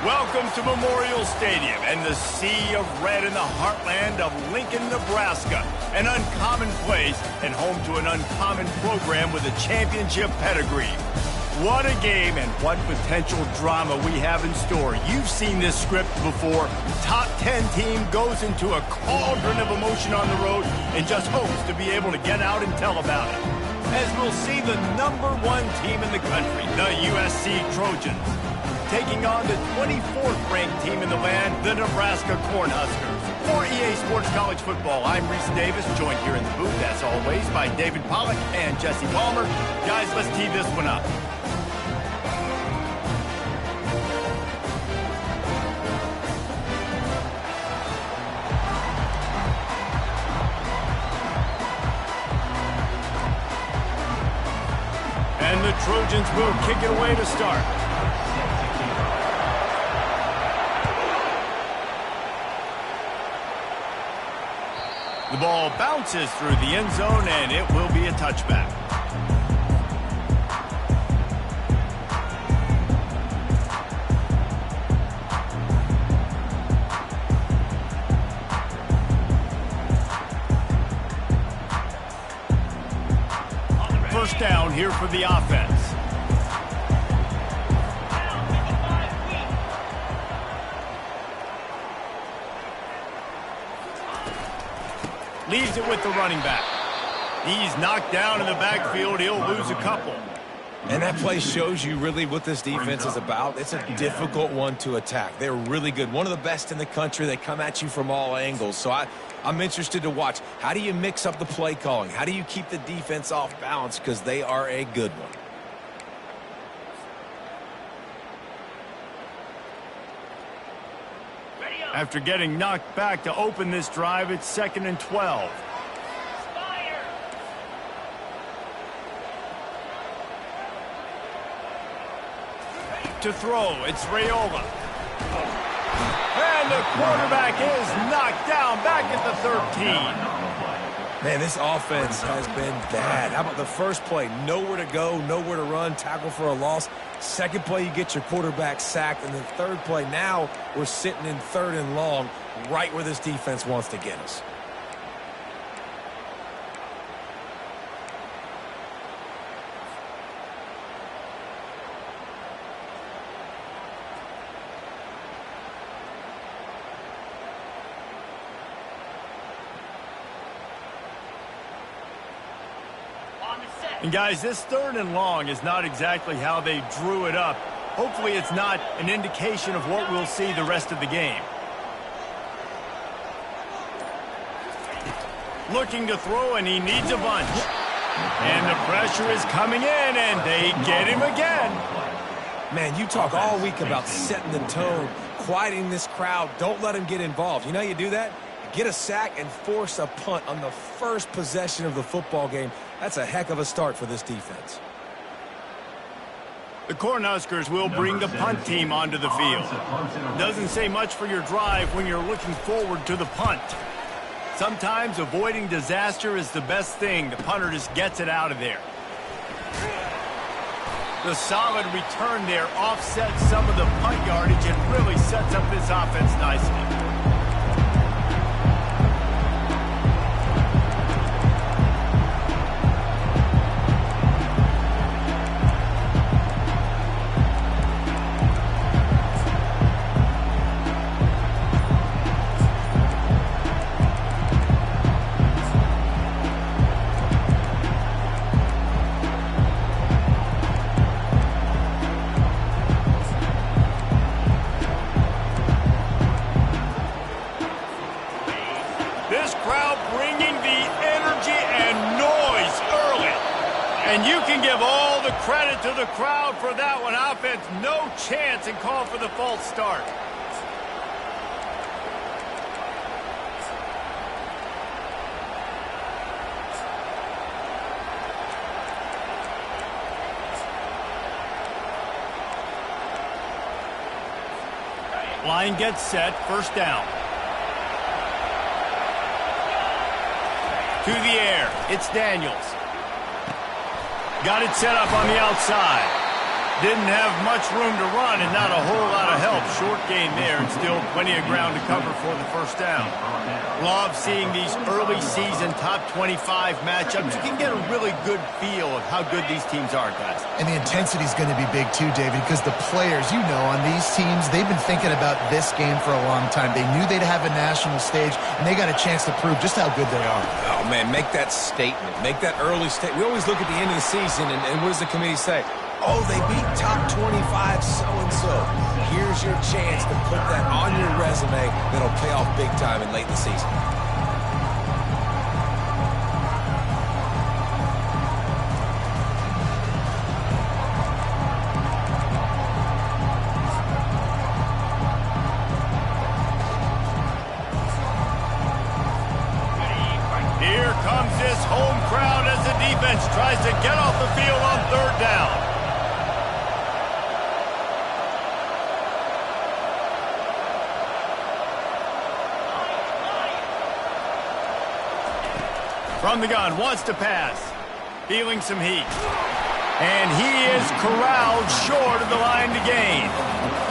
Welcome to Memorial Stadium and the sea of red in the heartland of Lincoln, Nebraska. An uncommon place and home to an uncommon program with a championship pedigree. What a game and what potential drama we have in store. You've seen this script before. Top 10 team goes into a cauldron of emotion on the road and just hopes to be able to get out and tell about it. As we'll see the #1 team in the country, the USC Trojans, taking on the 24th ranked team in the land, the Nebraska Cornhuskers. For EA Sports College Football, I'm Reese Davis, joined here in the booth, as always, by David Pollack and Jesse Palmer. Guys, let's tee this one up. And the Trojans will kick it away to start. The ball bounces through the end zone, and it will be a touchback. First down here for the offense. Leaves it with the running back. He's knocked down in the backfield. He'll lose a couple. And that play shows you really what this defense is about. It's a difficult one to attack. They're really good. One of the best in the country. They come at you from all angles. So I'm interested to watch. How do you mix up the play calling? How do you keep the defense off balance? Because they are a good one. After getting knocked back to open this drive, it's 2nd and 12. To throw, it's Raiola. And the quarterback is knocked down back at the 13. Man, this offense has been bad. How about the first play? Nowhere to go, nowhere to run, tackle for a loss. Second play, you get your quarterback sacked. And the third play, now we're sitting in 3rd and long, right where this defense wants to get us. And guys, this 3rd and long is not exactly how they drew it up. Hopefully it's not an indication of what we'll see the rest of the game. Looking to throw, and he needs a bunch. And the pressure is coming in, and they get him again. Man, you talk all week about setting the tone, quieting this crowd. Don't let them get involved. You know how you do that? Get a sack and force a punt on the first possession of the football game. That's a heck of a start for this defense. The Cornhuskers will bring the punt team onto the field. Doesn't say much for your drive when you're looking forward to the punt. Sometimes avoiding disaster is the best thing. The punter just gets it out of there. The solid return there offsets some of the punt yardage and really sets up this offense nicely. And you can give all the credit to the crowd for that one. Offense, no chance, and call for the false start. Line gets set, first down. To the air, it's Daniels. Got it set up on the outside. Didn't have much room to run and not a whole lot of help. Short gain there and still plenty of ground to cover for the first down. Love seeing these early season top 25 matchups. You can get a really good feel of how good these teams are, guys. And the intensity is going to be big too, David, because the players, you know, on these teams, they've been thinking about this game for a long time. They knew they'd have a national stage, and they got a chance to prove just how good they are. Oh, man, make that statement. Make that early statement. We always look at the end of the season, and what does the committee say? Oh, they beat top 25 so-and-so. Here's your chance to put that on your resume that'll pay off big time in late in the season. Here comes this home crowd as the defense tries to get off the field on third down. From the gun, wants to pass. Feeling some heat. And he is corralled short of the line to gain.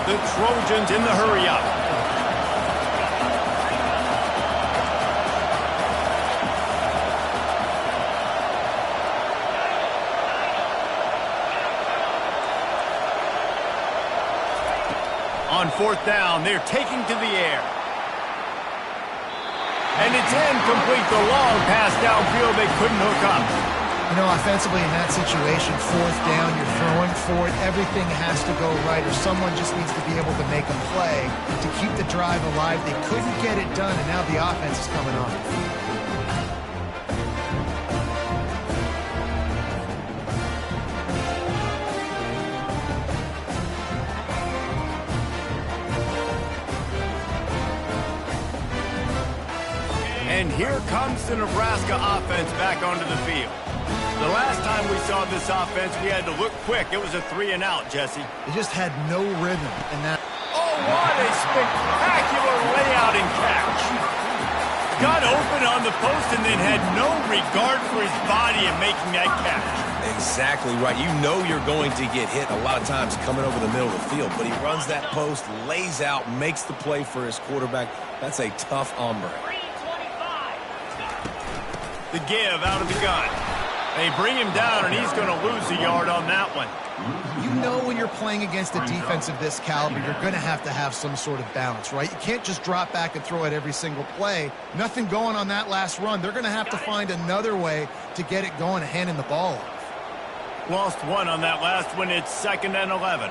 The Trojans in the hurry-up. On fourth down, they're taking to the air. And it's incomplete. The long pass downfield, they couldn't hook up. You know, offensively in that situation, fourth down, you're throwing for it. Everything has to go right, or someone just needs to be able to make a play to keep the drive alive. They couldn't get it done, and now the offense is coming on. And here comes the Nebraska offense back onto the field. The last time we saw this offense, we had to look quick. It was a 3-and-out, Jesse. They just had no rhythm in that. Oh, what a spectacular layout and catch. Got open on the post and then had no regard for his body in making that catch. Exactly right. You know you're going to get hit a lot of times coming over the middle of the field, but he runs that post, lays out, makes the play for his quarterback. That's a tough hombre. The give out of the gun. They bring him down, and he's going to lose a yard on that one. You know when you're playing against a defense of this caliber, you're going to have some sort of balance, right? You can't just drop back and throw it every single play. Nothing going on that last run. They're going to have to find another way to get it going and handing the ball off. Lost one on that last one. It's 2nd and 11.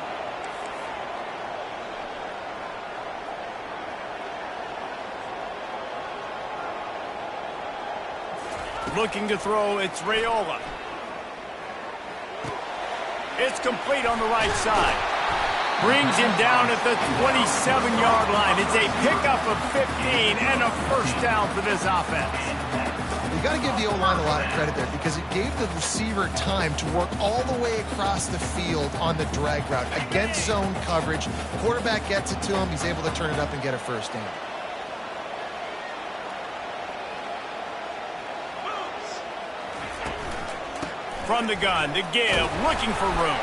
Looking to throw, it's Raiola. It's complete on the right side. Brings him down at the 27-yard line. It's a pickup of 15 and a first down for this offense. You got to give the O-line a lot of credit there because it gave the receiver time to work all the way across the field on the drag route against zone coverage. Quarterback gets it to him. He's able to turn it up and get a first down. From the gun, the give, looking for room.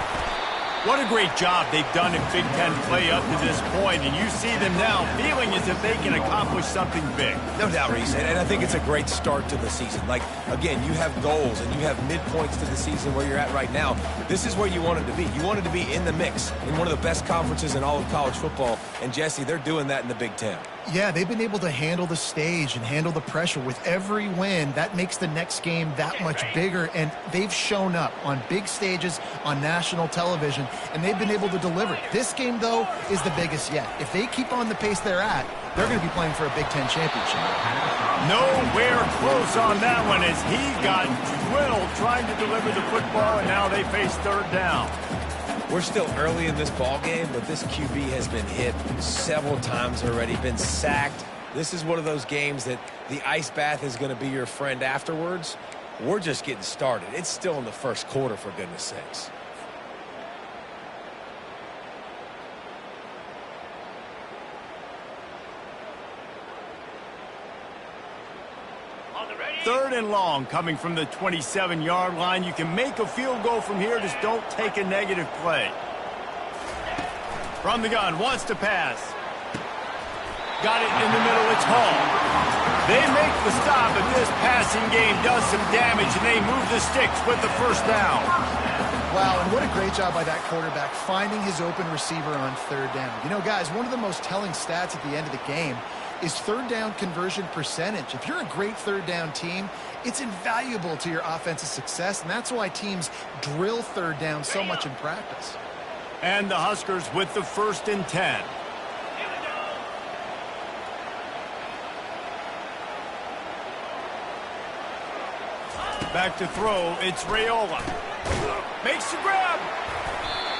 What a great job they've done in Big Ten play up to this point, and you see them now feeling as if they can accomplish something big. No doubt, Reese, and I think it's a great start to the season. Like, again, you have goals and you have midpoints to the season where you're at right now. This is where you wanted to be. You wanted to be in the mix in one of the best conferences in all of college football, and Jesse, they're doing that in the Big Ten. Yeah, they've been able to handle the stage and handle the pressure. With every win, that makes the next game that much bigger, and they've shown up on big stages on national television, and they've been able to deliver. This game, though, is the biggest yet. If they keep on the pace they're at, they're going to be playing for a Big Ten championship. Nowhere close on that one as he got drilled trying to deliver the football, and now they face third down. We're still early in this ball game, but this QB has been hit several times already, been sacked. This is one of those games that the ice bath is going to be your friend afterwards. We're just getting started. It's still in the first quarter, for goodness sakes. Third and long coming from the 27-yard line. You can make a field goal from here, just don't take a negative play. From the gun, wants to pass. Got it in the middle, it's Hall. They make the stop, but this passing game does some damage, and they move the sticks with the first down. Wow, and what a great job by that quarterback finding his open receiver on third down. You know, guys, one of the most telling stats at the end of the game is third down conversion percentage. If you're a great third down team, it's invaluable to your offensive success, and that's why teams drill third down so much in practice. And the Huskers with the 1st and 10. Back to throw, it's Raiola. Makes the grab.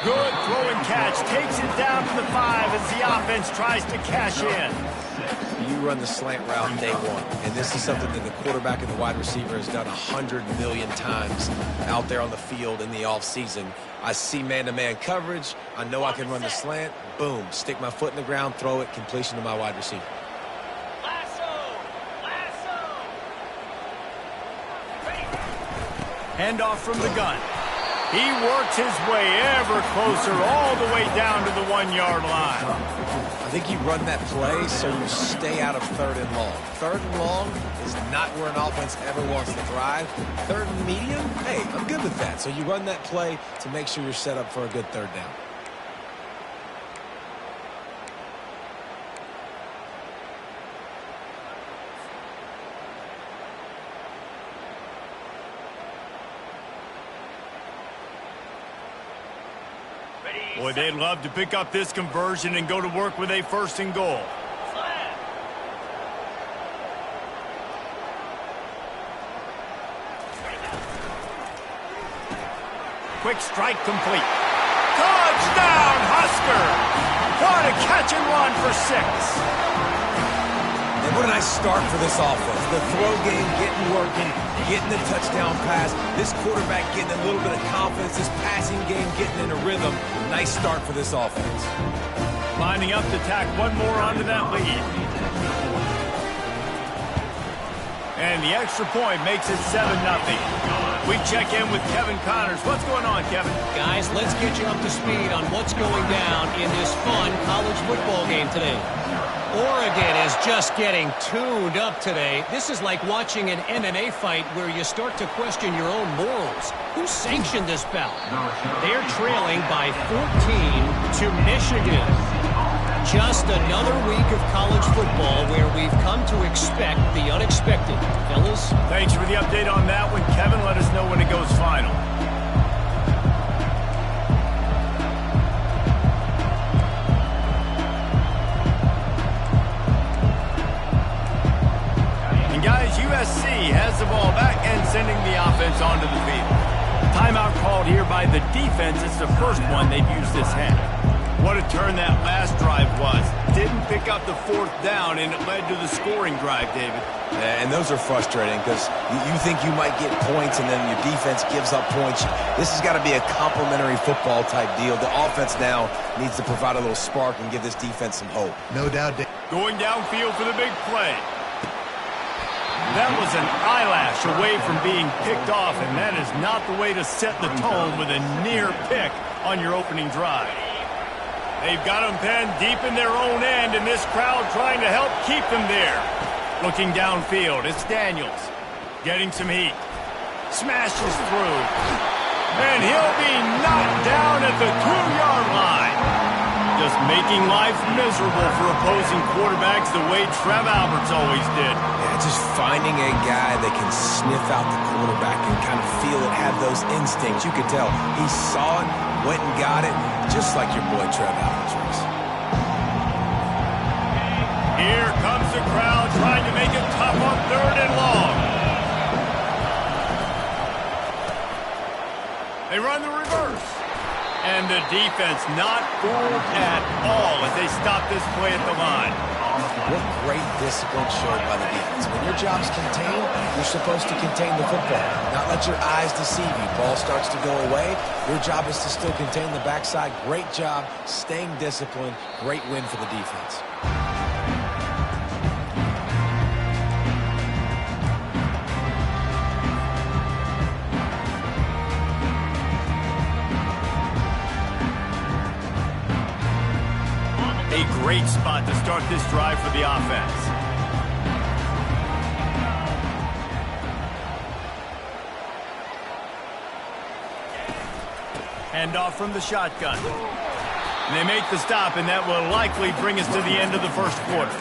Good throw and catch. Takes it down to the 5 as the offense tries to cash in. You run the slant route day one, and this is something that the quarterback and the wide receiver has done 100 million times out there on the field in the offseason. I see man-to-man coverage. I know I can run the slant. Boom. Stick my foot in the ground, throw it, completion to my wide receiver. Handoff from the gun. He works his way ever closer all the way down to the 1-yard line. I think you run that play so you stay out of 3rd and long. 3rd and long is not where an offense ever wants to thrive. 3rd and medium, hey, I'm good with that. So you run that play to make sure you're set up for a good 3rd down. Boy, they'd love to pick up this conversion and go to work with a 1st and goal. Quick strike complete. Touchdown, Husker! What a catch and run for 6. And what a nice start for this offense. The throw game getting working, getting the touchdown pass. This quarterback getting a little bit of confidence. This passing game getting in a rhythm. Nice start for this offense. Lining up to tack one more onto that lead. And the extra point makes it 7-0. We check in with Kevin Connors. What's going on, Kevin? Guys, let's get you up to speed on what's going down in this fun college football game today. Oregon is just getting tuned up today. This is like watching an MMA fight where you start to question your own morals. Who sanctioned this bout? They're trailing by 14 to Michigan. Just another week of college football where we've come to expect the unexpected. Fellas? Thanks for the update on that one, Kevin. Let us know when it goes final. Guys, USC has the ball back and sending the offense onto the field. Timeout called here by the defense. It's the first one they've used this half. What a turn that last drive was. Didn't pick up the 4th down, and it led to the scoring drive, David. Yeah, and those are frustrating because you think you might get points, and then your defense gives up points. This has got to be a complementary football type deal. The offense now needs to provide a little spark and give this defense some hope. No doubt, Dave. Going downfield for the big play. That was an eyelash away from being picked off, and that is not the way to set the tone with a near pick on your opening drive. They've got them penned deep in their own end, and this crowd trying to help keep them there. Looking downfield, it's Daniels. Getting some heat. Smashes through. And he'll be knocked down at the 2-yard line. Just making life miserable for opposing quarterbacks the way Trev Alberts always did. Yeah, just finding a guy that can sniff out the quarterback and kind of feel it, have those instincts. You could tell he saw it, went and got it, just like your boy Trev Alberts was. Here comes the crowd trying to make it tough on 3rd and long. They run the reverse. And the defense not fooled at all as they stop this play at the line. What great discipline showed by the defense. When your job's contained, you're supposed to contain the football. Not let your eyes deceive you. Ball starts to go away. Your job is to still contain the backside. Great job staying disciplined. Great win for the defense. great spot to start this drive for the offense. Hand off from the shotgun. And they make the stop, and that will likely bring us to the end of the first quarter.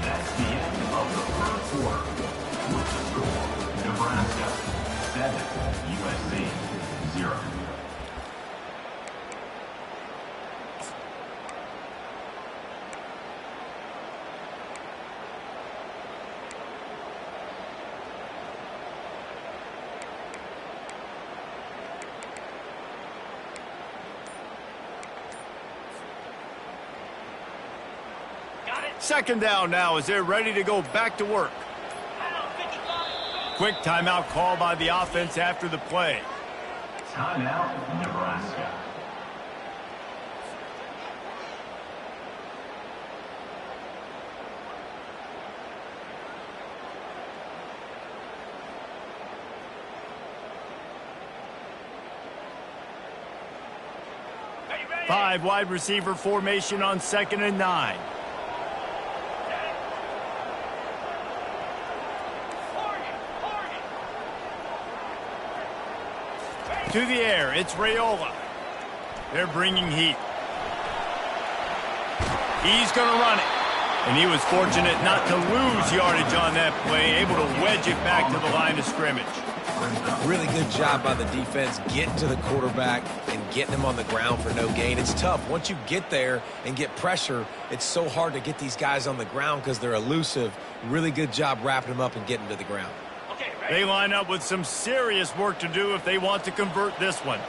That's the end of the first quarter. With the score, Nebraska 7, USC 0. Second down now as they're ready to go back to work. Quick timeout call by the offense after the play. Timeout, Nebraska. Five wide receiver formation on 2nd and 9. To the air, it's Raiola. They're bringing heat. He's going to run it. And he was fortunate not to lose yardage on that play, able to wedge it back to the line of scrimmage. Really good job by the defense getting to the quarterback and getting him on the ground for no gain. It's tough. Once you get there and get pressure, it's so hard to get these guys on the ground because they're elusive. Really good job wrapping them up and getting to the ground. They line up with some serious work to do if they want to convert this one.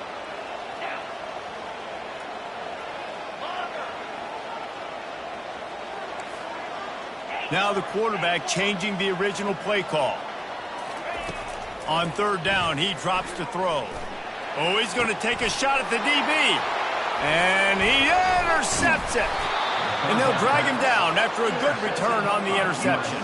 Now the quarterback changing the original play call. On 3rd down, he drops to throw. Oh, he's going to take a shot at the DB. And he intercepts it. And they'll drag him down after a good return on the interception.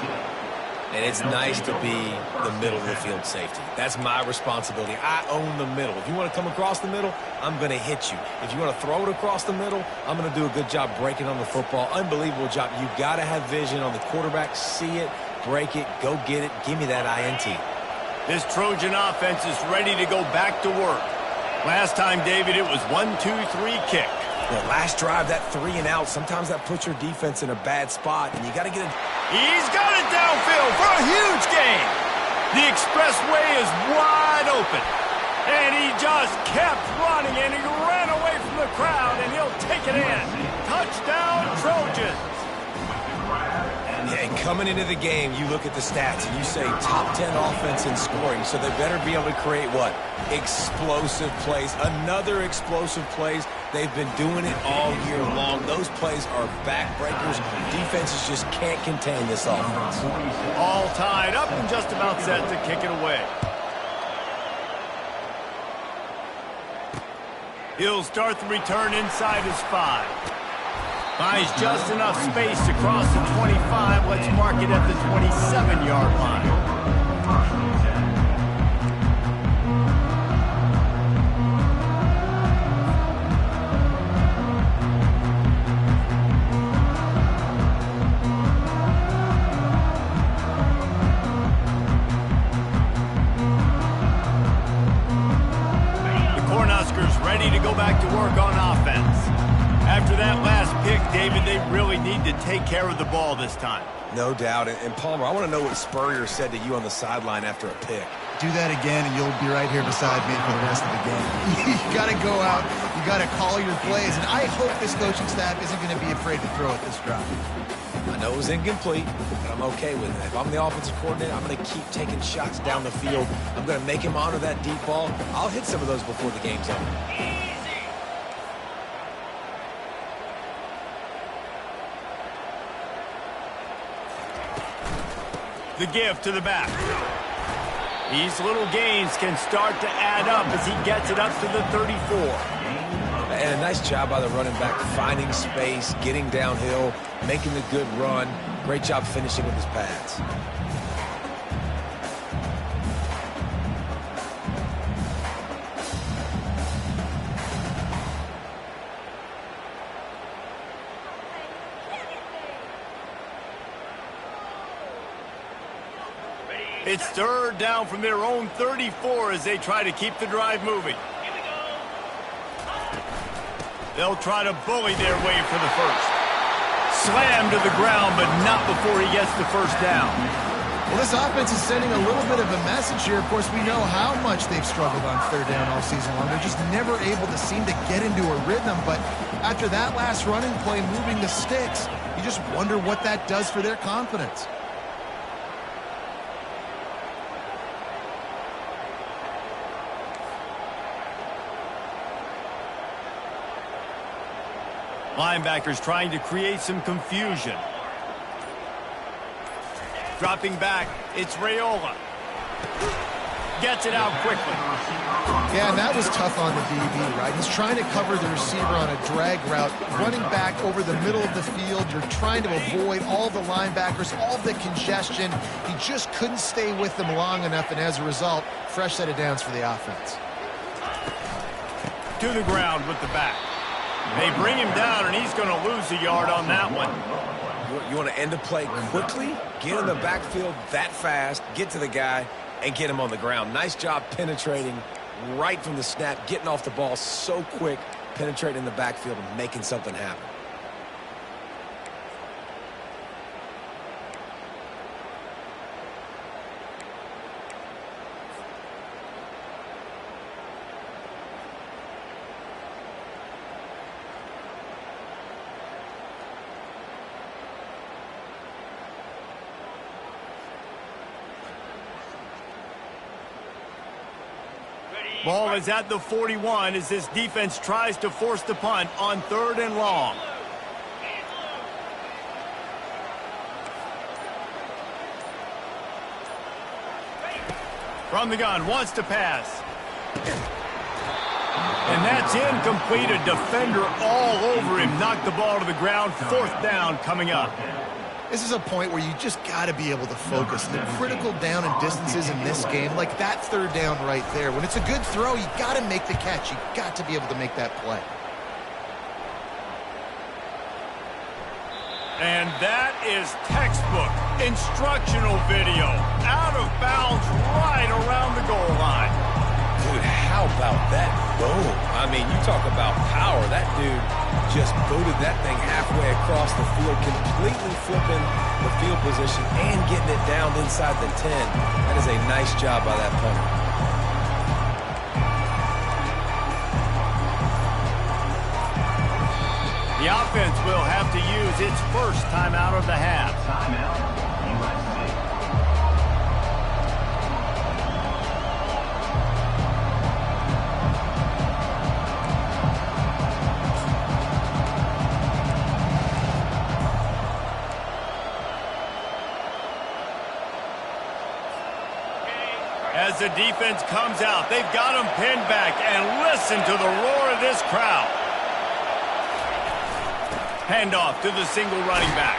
And it's nice to be the middle of the field safety. That's my responsibility. I own the middle. If you want to come across the middle, I'm going to hit you. If you want to throw it across the middle, I'm going to do a good job breaking on the football. Unbelievable job. You've got to have vision on the quarterback. See it, break it, go get it. Give me that INT. This Trojan offense is ready to go back to work. Last time, David, it was 1-2-3 kick. Well, last drive, that 3 and out, sometimes that puts your defense in a bad spot, and you got to get it. He's got it downfield for a huge gain. The expressway is wide open. And he just kept running, and he ran away from the crowd, and he'll take it in. Touchdown, Trojans. Yeah, and coming into the game, you look at the stats, and you say top 10 offense in scoring, so they better be able to create what? Explosive plays. Another explosive plays. They've been doing it all year long. Those plays are backbreakers. Defenses just can't contain this offense. All tied up and just about set to kick it away. He'll start the return inside his 5. Finds just enough space to cross the 25. Let's mark it at the 27-yard line. Ready to go back to work on offense. After that last pick, David, they really need to take care of the ball this time. No doubt. And Palmer, I want to know what Spurrier said to you on the sideline after a pick. Do that again, and you'll be right here beside me for the rest of the game. You got to go out. You got to call your plays. And I hope this coaching staff isn't going to be afraid to throw at this drive. I know it was incomplete, but I'm okay with it. If I'm the offensive coordinator, I'm going to keep taking shots down the field. I'm going to make him honor that deep ball. I'll hit some of those before the game's over. The give to the back. These little gains can start to add up as he gets it up to the 34. And a nice job by the running back, finding space, getting downhill, making the good run. Great job finishing with his pads. It's third down from their own 34 as they try to keep the drive moving. They'll try to bully their way for the first. Slammed to the ground, but not before he gets the first down. Well, this offense is sending a little bit of a message here. Of course, we know how much they've struggled on third down all season long. They're just never able to seem to get into a rhythm. But after that last running play, moving the sticks, you just wonder what that does for their confidence. Linebackers trying to create some confusion. Dropping back, it's Raiola. Gets it out quickly. Yeah, and that was tough on the DB, right? He's trying to cover the receiver on a drag route, running back over the middle of the field. You're trying to avoid all the linebackers, all the congestion. He just couldn't stay with them long enough, and as a result, fresh set of downs for the offense. To the ground with the back. They bring him down, and he's going to lose a yard on that one. You want to end the play quickly, get in the backfield that fast, get to the guy, and get him on the ground. Nice job penetrating right from the snap, getting off the ball so quick, penetrating the backfield and making something happen. Ball is at the 41 as this defense tries to force the punt on 3rd and long. From the gun, wants to pass. And that's incomplete. A defender all over him. Knocked the ball to the ground. 4th down coming up. This is a point where you just got to be able to focus. The critical down and distances in this game, like that 3rd down right there. When it's a good throw, you got to make the catch. You got to be able to make that play. And that is textbook instructional video. Out of bounds right around the goal line. Dude, how about that boom? I mean, you talk about power. That dude just booted that thing halfway across the field, completely flipping the field position and getting it down inside the 10. That is a nice job by that punter. The offense will have to use its first timeout of the half. Timeout, USC. As the defense comes out, they've got them pinned back, and listen to the roar of this crowd. Handoff to the single running back.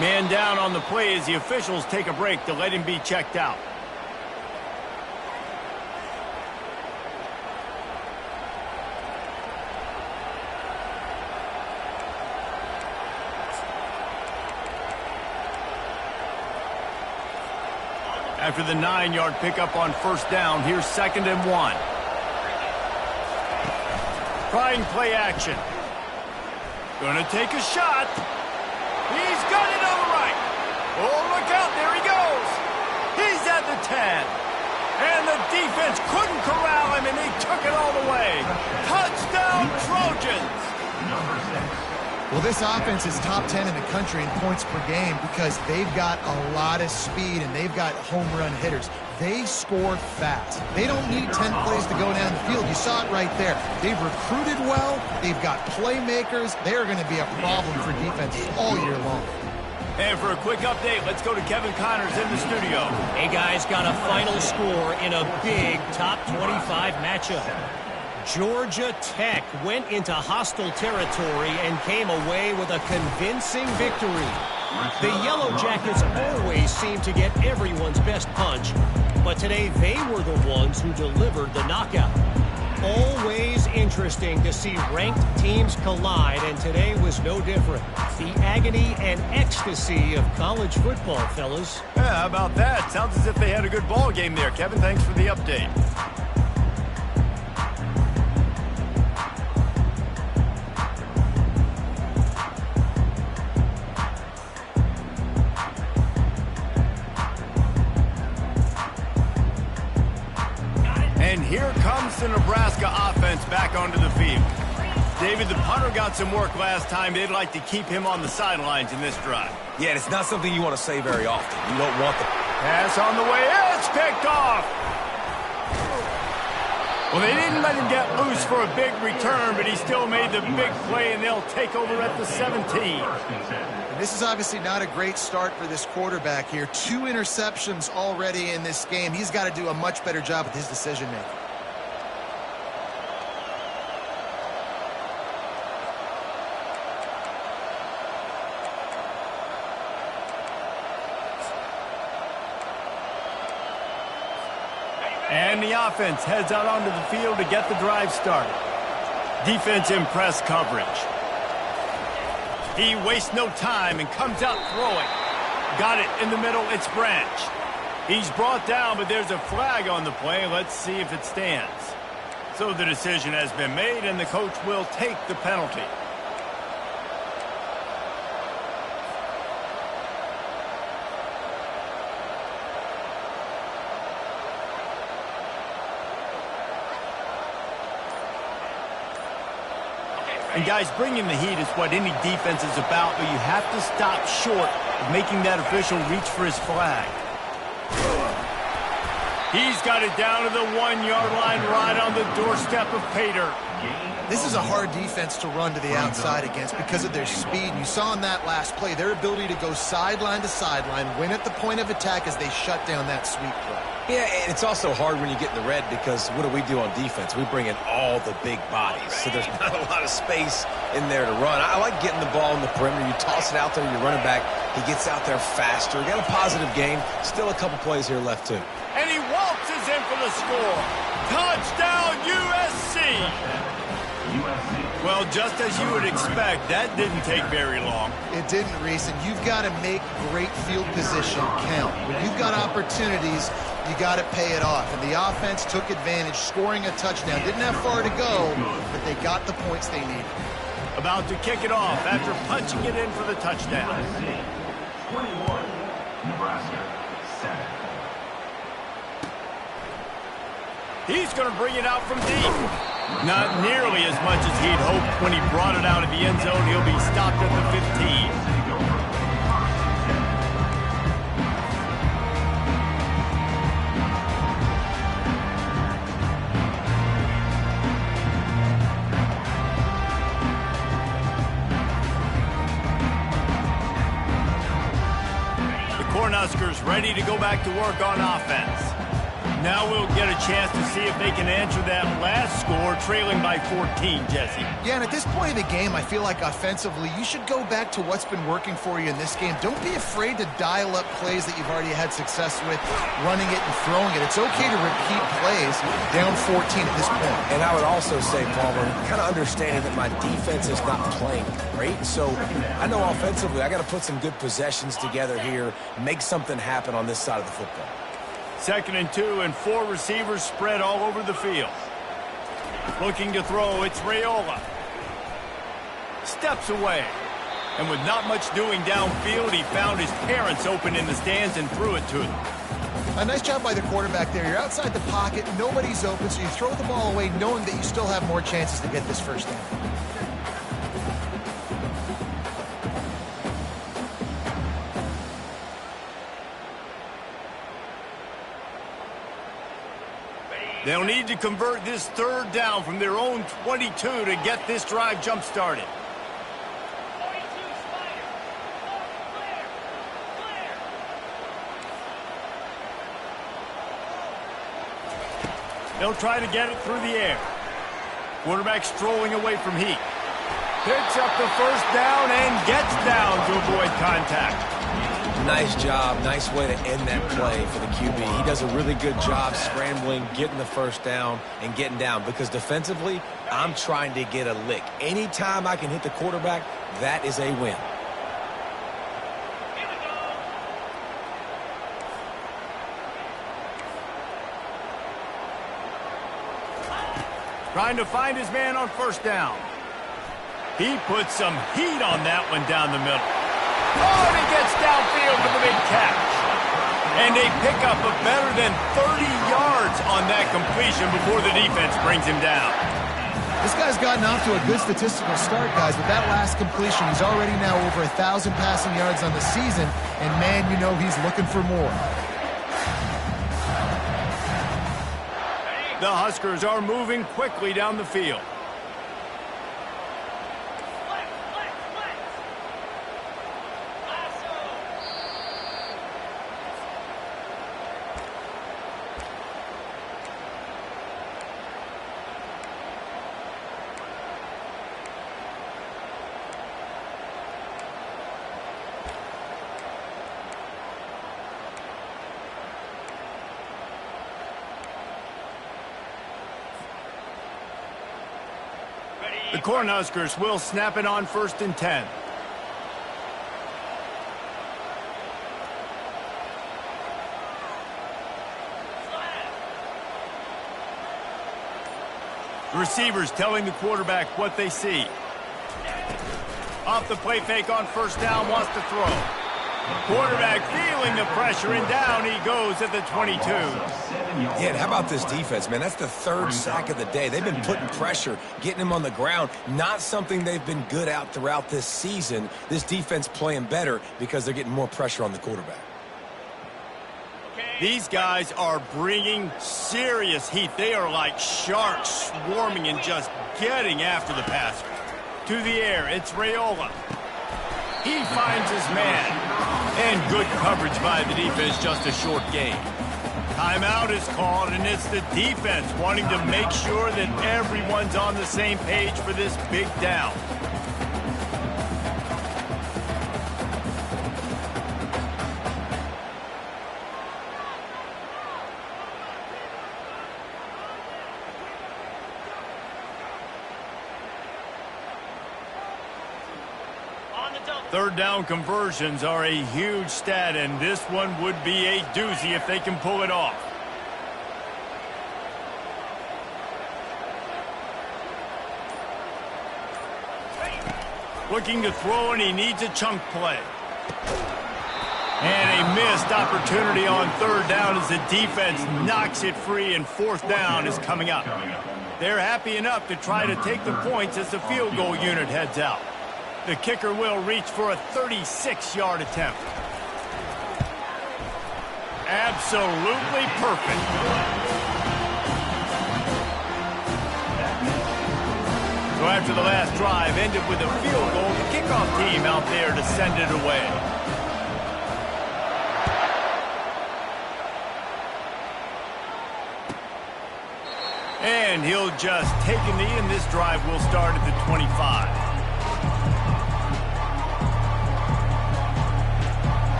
Man down on the play as the officials take a break to let him be checked out. After the 9-yard pickup on 1st down, here's 2nd and 1. Trying play action. Gonna take a shot. He's got it on the right. Oh, look out, there he goes. He's at the 10. And the defense couldn't corral him, and he took it all the way. Touchdown, Trojans. Number 6. Well, this offense is top 10 in the country in points per game because they've got a lot of speed and they've got home run hitters. They score fast. They don't need 10 plays to go down the field. You saw it right there. They've recruited well. They've got playmakers. They're going to be a problem for defenses all year long. And for a quick update, let's go to Kevin Connors in the studio. Hey, guys, got a final score in a big top 25 matchup. Georgia Tech went into hostile territory and came away with a convincing victory. The Yellow Jackets always seem to get everyone's best punch, but today they were the ones who delivered the knockout. Always interesting to see ranked teams collide, and today was no different. The agony and ecstasy of college football, fellas. Yeah, how about that? Sounds as if they had a good ball game there. Kevin, thanks for the update. And here comes the Nebraska offense back onto the field. David, the punter got some work last time. They'd like to keep him on the sidelines in this drive. Yeah, it's not something you want to say very often. You don't want the pass on the way. It's picked off. Well, they didn't let him get loose for a big return, but he still made the big play, and they'll take over at the 17. And this is obviously not a great start for this quarterback here. 2 interceptions already in this game. He's got to do a much better job with his decision-making. And the offense heads out onto the field to get the drive started. Defense in press coverage. He wastes no time and comes out throwing. Got it in the middle. It's Branch. He's brought down, but there's a flag on the play. Let's see if it stands. So the decision has been made, and the coach will take the penalty. And guys, bringing the heat is what any defense is about, but you have to stop short of making that official reach for his flag. He's got it down to the 1-yard line right on the doorstep of Pater. This is a hard defense to run to the outside against because of their speed. You saw in that last play their ability to go sideline to sideline, win at the point of attack as they shut down that sweep play. Yeah, and it's also hard when you get in the red because what do on defense? We bring in all the big bodies, so there's not a lot of space in there to run. I like getting the ball in the perimeter. You toss it out there, you're running back. He gets out there faster. Got a positive game. Still a couple plays here left, too. And he waltzes in for the score. Touchdown, USC! Well, just as you would expect, that didn't take very long. It didn't, Reese, and you've got to make great field position count. When you've got opportunities, you got to pay it off. And the offense took advantage, scoring a touchdown. Didn't have far to go, but they got the points they needed. About to kick it off after punching it in for the touchdown. 21, Nebraska 7. He's going to bring it out from deep. Not nearly as much as he'd hoped when he brought it out of the end zone. He'll be stopped at the 15. The Cornhuskers ready to go back to work on offense. Now we'll get a chance to see if they can answer that last score, trailing by 14, Jesse. Yeah, and at this point of the game, I feel like offensively, you should go back to what's been working for you in this game. Don't be afraid to dial up plays that you've already had success with, running it and throwing it. It's okay to repeat plays down 14 at this point. And I would also say, Palmer, kind of understanding that my defense is not playing great, so I know offensively I got to put some good possessions together here, make something happen on this side of the football. 2nd and 2, and 4 receivers spread all over the field. Looking to throw, it's Raiola. Steps away. And with not much doing downfield, he found his parents open in the stands and threw it to them. A nice job by the quarterback there. You're outside the pocket, nobody's open, so you throw the ball away knowing that you still have more chances to get this first down. They'll need to convert this 3rd down from their own 22 to get this drive jump-started. They'll try to get it through the air. Quarterback strolling away from heat. Picks up the first down and gets down to avoid contact. Nice job. Nice way to end that play for the QB. He does a really good job scrambling, getting the first down, and getting down. Because defensively, I'm trying to get a lick. Anytime I can hit the quarterback, that is a win. Trying to find his man on first down. He puts some heat on that one down the middle. Oh, and he gets downfield for the big catch. And they pick up a better than 30 yards on that completion before the defense brings him down. This guy's gotten off to a good statistical start, guys. With that last completion, he's already now over 1,000 passing yards on the season. And, man, you know he's looking for more. The Huskers are moving quickly down the field. The Cornhuskers will snap it on 1st and 10. Receivers telling the quarterback what they see. Off the play fake on first down, wants to throw. Quarterback feeling the pressure, and down he goes at the 22. Yeah, and how about this defense, man? That's the 3rd sack of the day. They've been putting pressure, getting him on the ground. Not something they've been good at throughout this season. This defense playing better because they're getting more pressure on the quarterback. These guys are bringing serious heat. They are like sharks swarming and just getting after the passer. To the air, it's Raiola. He finds his man. And good coverage by the defense, just a short gain. Timeout is called, and it's the defense wanting to make sure that everyone's on the same page for this big down. Third down conversions are a huge stat, and this one would be a doozy if they can pull it off. Looking to throw, and he needs a chunk play. And a missed opportunity on 3rd down as the defense knocks it free, and 4th down is coming up. They're happy enough to try to take the points as the field goal unit heads out. The kicker will reach for a 36-yard attempt. Absolutely perfect. So after the last drive ended with a field goal, the kickoff team out there to send it away. And he'll just take a knee, and this drive will start at the 25.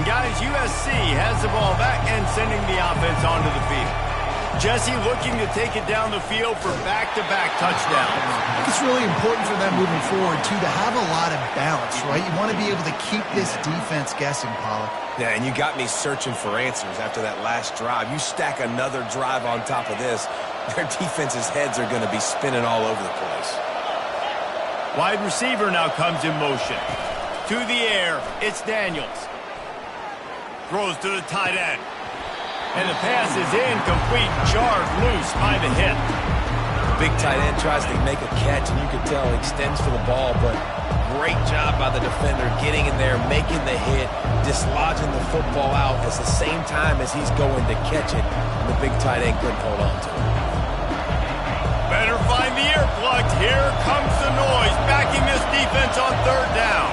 Guys, USC has the ball back and sending the offense onto the field. Jesse looking to take it down the field for back-to-back touchdowns. I think it's really important for them moving forward, too, to have a lot of balance, right? You want to be able to keep this defense guessing, Pollock. Yeah, and you got me searching for answers after that last drive. You stack another drive on top of this, their defense's heads are going to be spinning all over the place. Wide receiver now comes in motion. To the air, it's Daniels. Throws to the tight end. And the pass is incomplete, jarred loose by the hit. Big tight end tries to make a catch, and you can tell he extends for the ball, but great job by the defender getting in there, making the hit, dislodging the football out at the same time as he's going to catch it, and the big tight end couldn't hold on to it. Better find the earplugs. Here comes the noise, backing this defense on third down.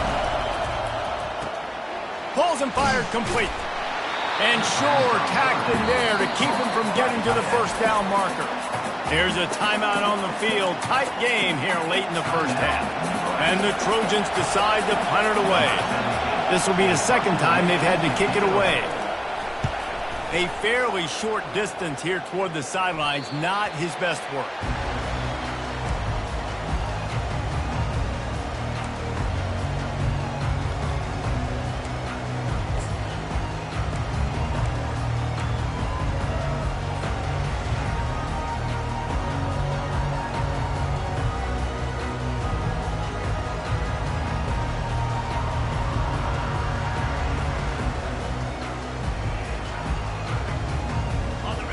Pulls and fired complete. And sure, tackling there to keep him from getting to the first down marker. Here's a timeout on the field. Tight game here late in the first half. And the Trojans decide to punt it away. This will be the second time they've had to kick it away. A fairly short distance here toward the sidelines, not his best work.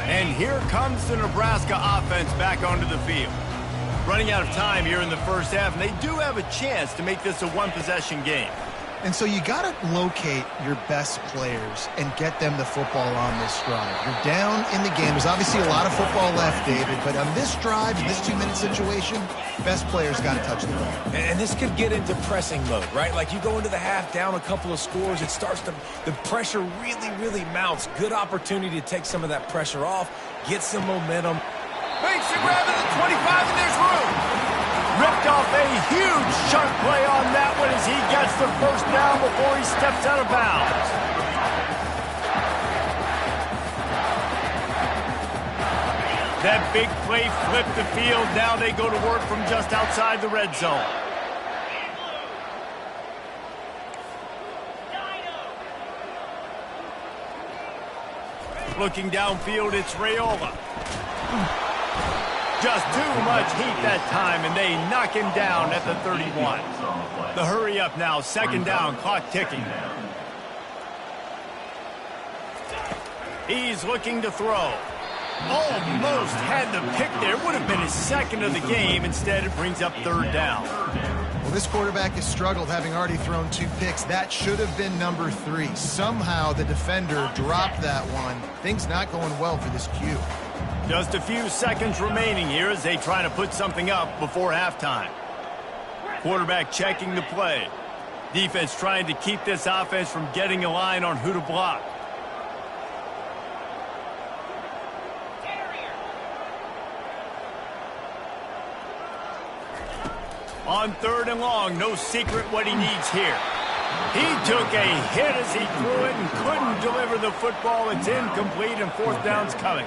And here comes the Nebraska offense back onto the field. Running out of time here in the first half, and they do have a chance to make this a one-possession game. And so you got to locate your best players and get them the football on this drive. You're down in the game. There's obviously a lot of football left, David, but on this drive, in this 2-minute situation, best players got to touch the ball. And this could get into pressing mode, right? Like you go into the half down a couple of scores, it starts to, the pressure really mounts. Good opportunity to take some of that pressure off, get some momentum. Makes the grab at the 25, and there's room. Ripped off a huge chunk play on that one as he gets the first down before he steps out of bounds. That big play flipped the field. Now they go to work from just outside the red zone. Looking downfield, it's Raiola. Just too much heat that time, and they knock him down at the 31. The hurry up now, second down, clock ticking. He's looking to throw. Almost had the pick there. Would have been his second of the game. Instead, it brings up third down. Well, this quarterback has struggled, having already thrown 2 picks. That should have been number 3. Somehow the defender dropped that one. Things not going well for this Q. Just a few seconds remaining here as they try to put something up before halftime. Quarterback checking the play. Defense trying to keep this offense from getting a line on who to block. On third and long, no secret what he needs here. He took a hit as he threw it and couldn't deliver the football. It's incomplete and fourth down's coming.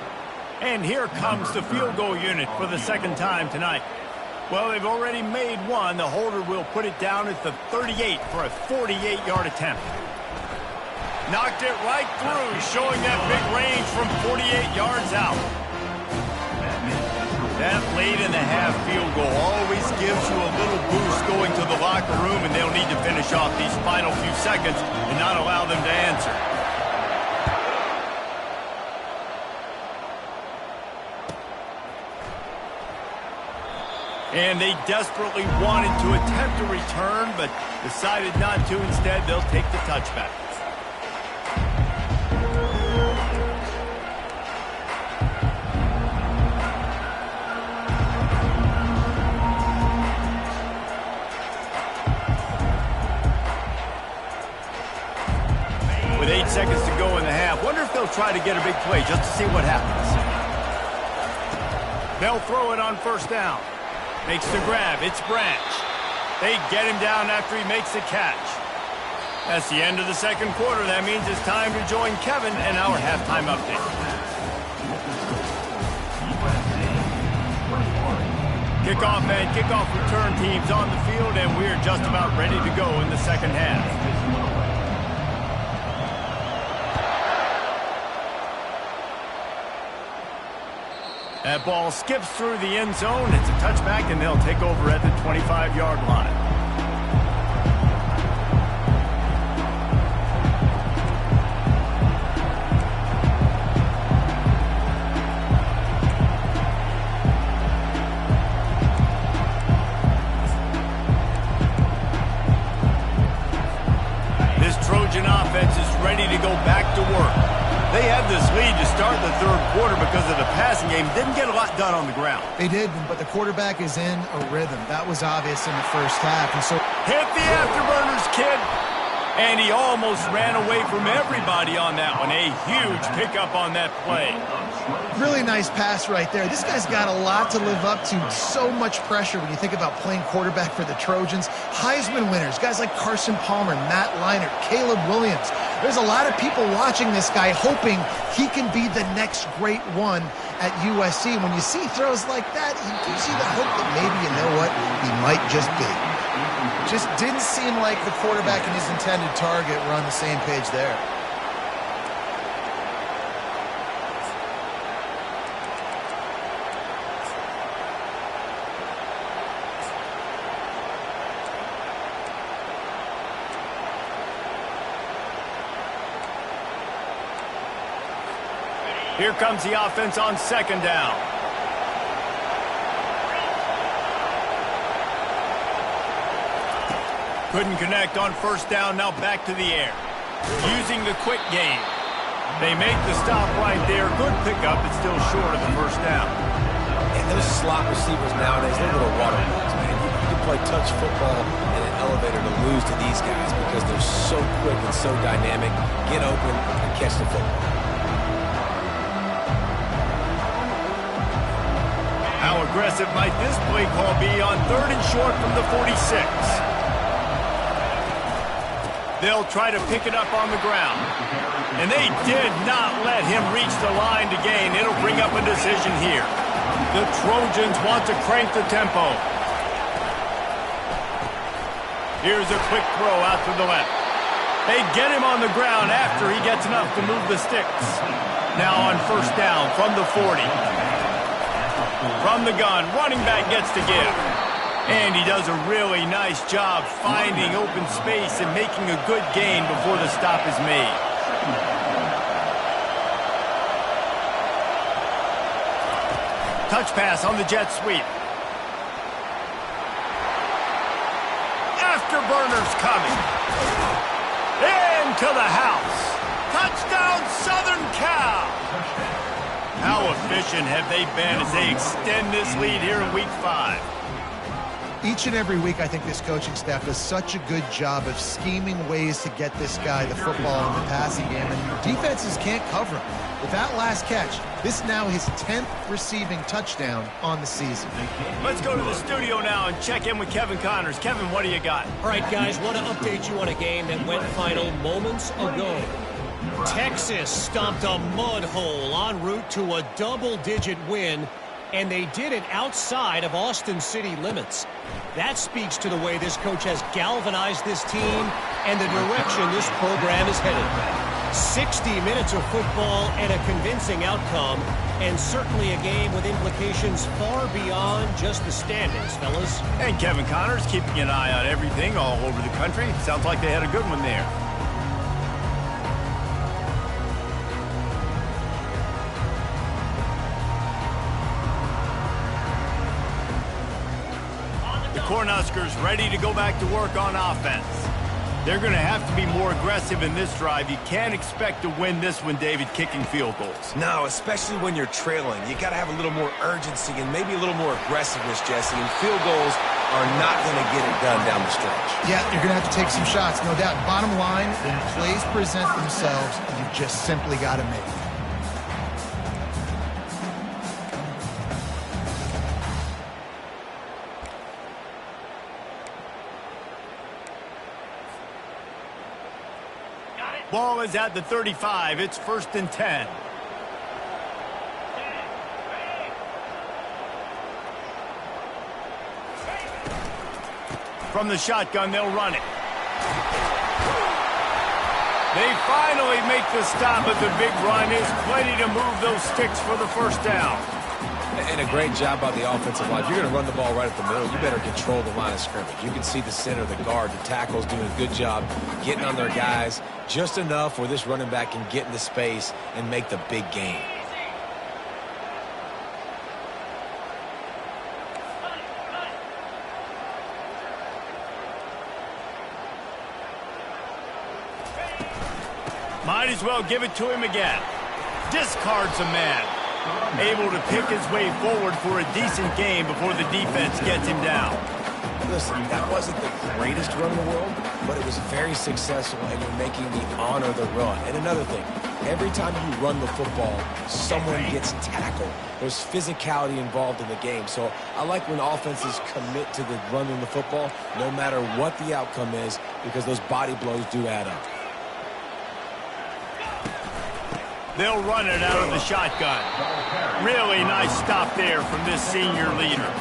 And here comes the field goal unit for the second time tonight. Well, they've already made one. The holder will put it down at the 38 for a 48-yard attempt. Knocked it right through, showing that big range from 48 yards out. That late in the half field goal always gives you a little boost going to the locker room, and they'll need to finish off these final few seconds and not allow them to answer. And they desperately wanted to attempt a return, but decided not to. Instead, they'll take the touchback. With 8 seconds to go in the half, wonder if they'll try to get a big play just to see what happens. They'll throw it on first down. Makes the grab. It's Branch. They get him down after he makes the catch. That's the end of the second quarter. That means it's time to join Kevin and our halftime update. Kickoff and kickoff return teams on the field, and we're just about ready to go in the second half. That ball skips through the end zone. It's a touchback, and they'll take over at the 25-yard line. This Trojan offense is ready to go back to work. They had this lead to start the third quarter because of the passing game. Didn't get a lot done on the ground. They did, but the quarterback is in a rhythm. That was obvious in the first half. And so hit the afterburners, kid. And he almost ran away from everybody on that one. A huge pickup on that play. really nice pass right there. This guy's got a lot to live up to. So much pressure when you think about playing quarterback for the Trojans. Heisman winners, guys like Carson Palmer, Matt Leinart, Caleb Williams. There's a lot of people watching this guy hoping he can be the next great one at USC. When you see throws like that, you do see the hope that maybe, you know what, he might just be. Just didn't seem like the quarterback and his intended target were on the same page there. Here comes the offense on second down. Couldn't connect on first down, now back to the air. Using the quick game. They make the stop right there. Good pickup, but still short of the first down. And those slot receivers nowadays, they're little water balls, man. You can play touch football in an elevator to lose to these guys because they're so quick and so dynamic. Get open and catch the football. How aggressive might this play call be on third and short from the 46? They'll try to pick it up on the ground. And they did not let him reach the line to gain. It'll bring up a decision here. The Trojans want to crank the tempo. Here's a quick throw out to the left. They get him on the ground after he gets enough to move the sticks. Now on first down from the 40. From the gun, running back gets to give. And he does a really nice job finding open space and making a good gain before the stop is made. Touch pass on the jet sweep. Afterburners coming. Into the house. Touchdown, Southern Cal. How efficient have they been as they extend this lead here in Week 5? Each and every week, I think this coaching staff does such a good job of scheming ways to get this guy the football in the passing game, and defenses can't cover him. With that last catch, this now his 10th receiving touchdown on the season. Let's go to the studio now and check in with Kevin Connors. Kevin, what do you got? All right, guys, want to update you on a game that went final moments ago. Texas stomped a mud hole en route to a double-digit win, and they did it outside of Austin city limits. That speaks to the way this coach has galvanized this team and the direction this program is headed. 60 minutes of football and a convincing outcome, and certainly a game with implications far beyond just the standings, fellas. And Kevin Connors keeping an eye on everything all over the country. Sounds like they had a good one there. Cornhuskers ready to go back to work on offense. They're going to have to be more aggressive in this drive. You can't expect to win this one, David, kicking field goals. No, especially when you're trailing. You got to have a little more urgency and maybe a little more aggressiveness, Jesse. And field goals are not going to get it done down the stretch. Yeah, you're going to have to take some shots, no doubt. Bottom line, when plays present themselves, you just simply got to make them. Ball is at the 35. It's 1st and 10. From the shotgun, they'll run it. They finally make the stop, but the big run is plenty to move those sticks for the first down. And a great job by the offensive line. If you're going to run the ball right at the middle, you better control the line of scrimmage. You can see the center, the guard, the tackles doing a good job getting on their guys just enough where this running back can get into space and make the big game. Might as well give it to him again. discards a man. Able to pick his way forward for a decent game before the defense gets him down. Listen, that wasn't the greatest run in the world, but it was very successful, and you're making me honor the run. And another thing, every time you run the football, someone gets tackled. There's physicality involved in the game. So I like when offenses commit to the running the football, no matter what the outcome is, because those body blows do add up. They'll run it out of the shotgun. Really nice stop there from this senior leader.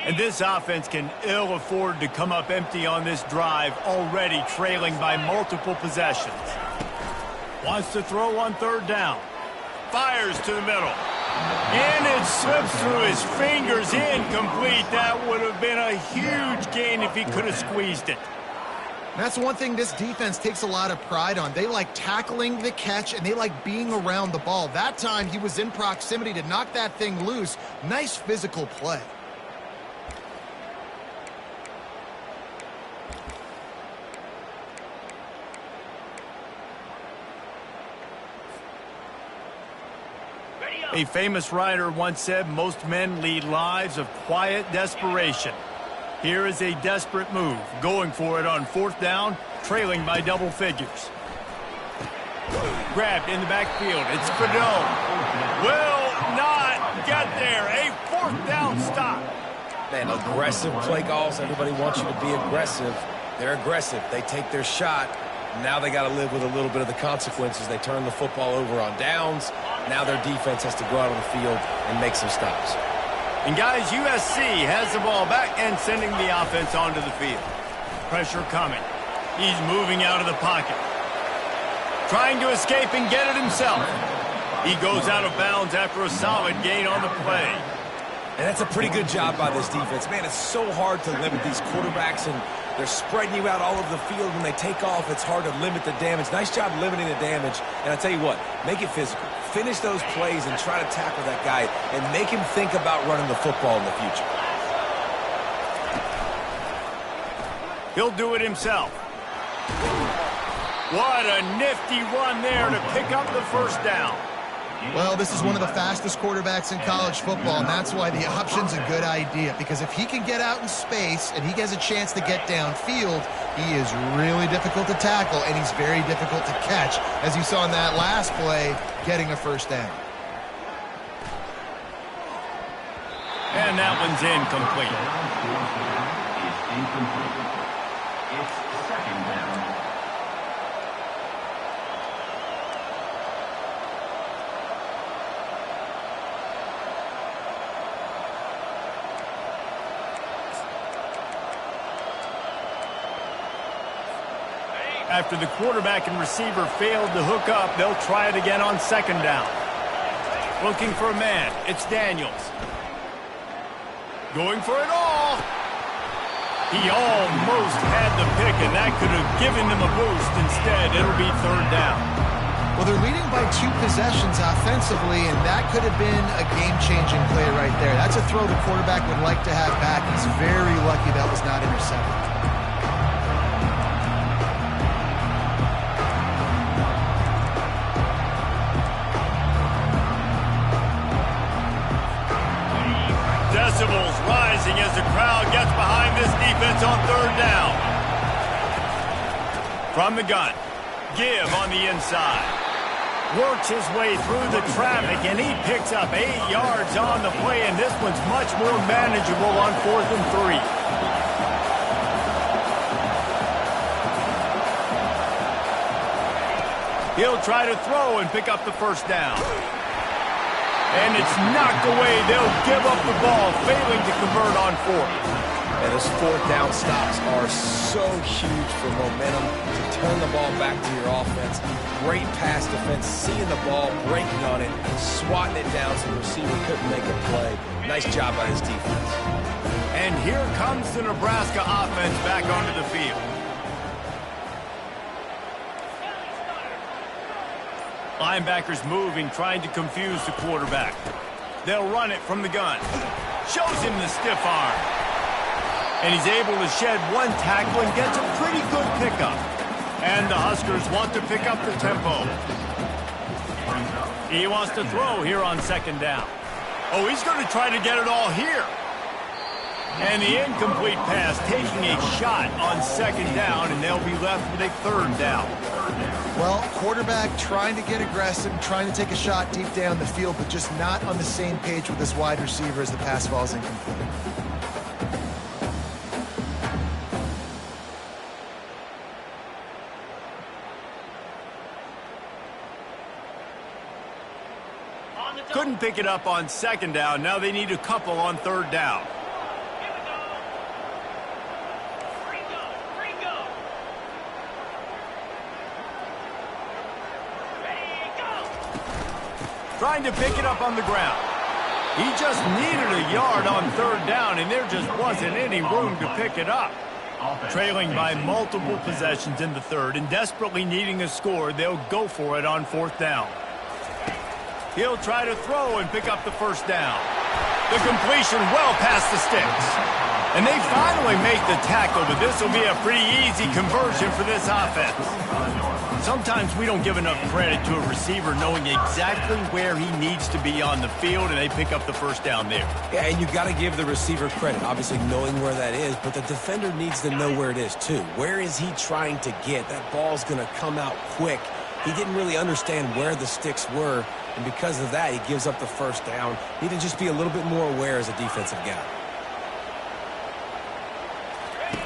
And this offense can ill afford to come up empty on this drive, already trailing by multiple possessions. Wants to throw on third down. Fires to the middle. And it slips through his fingers, incomplete. That would have been a huge gain if he could have squeezed it. That's one thing this defense takes a lot of pride on. They like tackling the catch, and they like being around the ball. That time, he was in proximity to knock that thing loose. Nice physical play. A famous writer once said, most men lead lives of quiet desperation. Here is a desperate move, going for it on fourth down, trailing by double figures. Grabbed in the backfield. It's Fidel. Will not get there. A fourth down stop. Man, aggressive play calls. Everybody wants you to be aggressive. They're aggressive. They take their shot. Now they got to live with a little bit of the consequences. They turn the football over on downs. Now their defense has to go out on the field and make some stops. And guys, USC has the ball back and sending the offense onto the field. Pressure coming. He's moving out of the pocket. Trying to escape and get it himself. He goes out of bounds after a solid gain on the play. And that's a pretty good job by this defense. Man, it's so hard to limit these quarterbacks, and they're spreading you out all over the field. When they take off, it's hard to limit the damage. Nice job limiting the damage. And I tell you what, make it physical. Finish those plays and try to tackle that guy and make him think about running the football in the future. He'll do it himself. What a nifty run there to pick up the first down. Well, this is one of the fastest quarterbacks in college football, and that's why the option's a good idea. Because if he can get out in space and he has a chance to get downfield, he is really difficult to tackle, and he's very difficult to catch, as you saw in that last play, getting a first down. And that one's incomplete. Is incomplete. It's second down. After the quarterback and receiver failed to hook up, they'll try it again on second down. Looking for a man. It's Daniels. Going for it all. He almost had the pick, and that could have given them a boost. Instead, it'll be third down. Well, they're leading by 2 possessions offensively, and that could have been a game-changing play right there. That's a throw the quarterback would like to have back. He's very lucky that was not intercepted. Decibels rising as the crowd gets behind this defense on third down. From the gun, Give on the inside. Works his way through the traffic, and he picks up 8 yards on the play, and this one's much more manageable on 4th and 3. He'll try to throw and pick up the first down. And it's knocked away. They'll give up the ball, failing to convert on 4th. And those fourth down stops are so huge for momentum to turn the ball back to your offense. Great pass defense, seeing the ball, breaking on it, swatting it down so the receiver couldn't make a play. Nice job by his defense. And here comes the Nebraska offense back onto the field. Linebackers moving, trying to confuse the quarterback. They'll run it from the gun. Shows him the stiff arm. And he's able to shed one tackle and gets a pretty good pickup. And the Huskers want to pick up the tempo. He wants to throw here on second down. Oh, he's going to try to get it all here. And the incomplete pass taking a shot on second down, and they'll be left with a third down. Well, quarterback trying to get aggressive, trying to take a shot deep down the field, but just not on the same page with his wide receiver as the pass falls incomplete. Couldn't pick it up on second down. Now they need a couple on third down. Trying to pick it up on the ground. He just needed a yard on third down, and there just wasn't any room to pick it up. Trailing by multiple possessions in the third and desperately needing a score, they'll go for it on fourth down. He'll try to throw and pick up the first down. The completion well past the sticks. And they finally make the tackle, but this will be a pretty easy conversion for this offense. Sometimes we don't give enough credit to a receiver knowing exactly where he needs to be on the field, and they pick up the first down there. Yeah, and you've got to give the receiver credit, obviously knowing where that is, but the defender needs to know where it is too. Where is he trying to get? That ball's going to come out quick. He didn't really understand where the sticks were, and because of that, he gives up the first down. Need to just be a little bit more aware as a defensive guy.